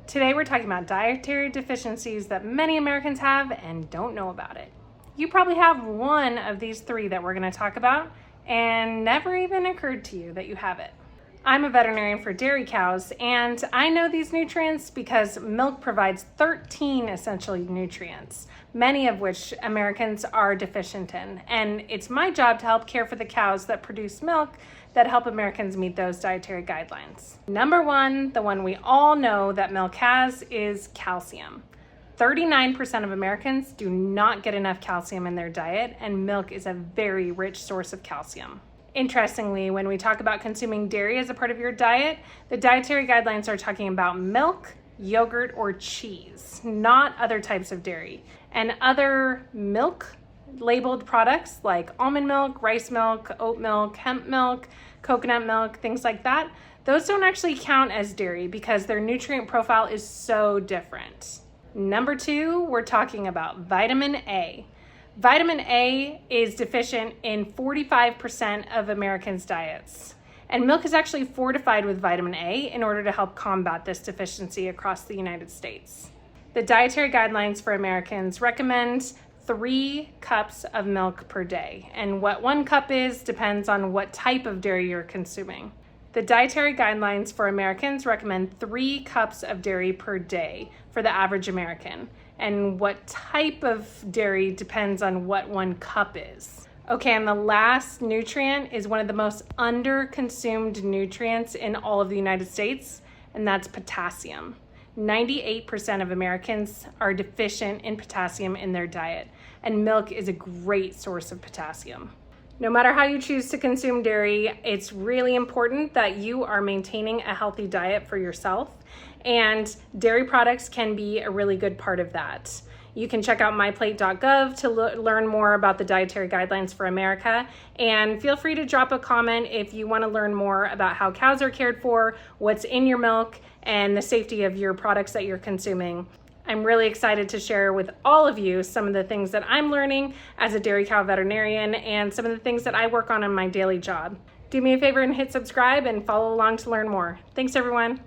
Today we're talking about dietary deficiencies that many Americans have and don't know about it. You probably have one of these three that we're going to talk about and never even occurred to you that you have it. I'm a veterinarian for dairy cows, and I know these nutrients because milk provides 13 essential nutrients, many of which Americans are deficient in. And it's my job to help care for the cows that produce milk that help Americans meet those dietary guidelines. Number one, the one we all know that milk has, is calcium. 39% of Americans do not get enough calcium in their diet, and milk is a very rich source of calcium. Interestingly, when we talk about consuming dairy as a part of your diet, the dietary guidelines are talking about milk, yogurt, or cheese, not other types of dairy. And other milk labeled products like almond milk, rice milk, oat milk, hemp milk, coconut milk, things like that, those don't actually count as dairy because their nutrient profile is so different. Number two, we're talking about vitamin A. Vitamin A is deficient in 45% of Americans' diets. And milk is actually fortified with vitamin A in order to help combat this deficiency across the United States. The dietary guidelines for Americans recommend 3 cups of milk per day. And what 1 cup is depends on what type of dairy you're consuming. The dietary guidelines for Americans recommend 3 cups of dairy per day for the average American. And what type of dairy depends on what 1 cup is. Okay, and the last nutrient is one of the most under-consumed nutrients in all of the United States, and that's potassium. 98% of Americans are deficient in potassium in their diet, and milk is a great source of potassium. No matter how you choose to consume dairy, it's really important that you are maintaining a healthy diet for yourself, and dairy products can be a really good part of that. You can check out myplate.gov to learn more about the dietary guidelines for America, and feel free to drop a comment if you want to learn more about how cows are cared for, what's in your milk, and the safety of your products that you're consuming. I'm really excited to share with all of you some of the things that I'm learning as a dairy cow veterinarian and some of the things that I work on in my daily job. Do me a favor and hit subscribe and follow along to learn more. Thanks, everyone.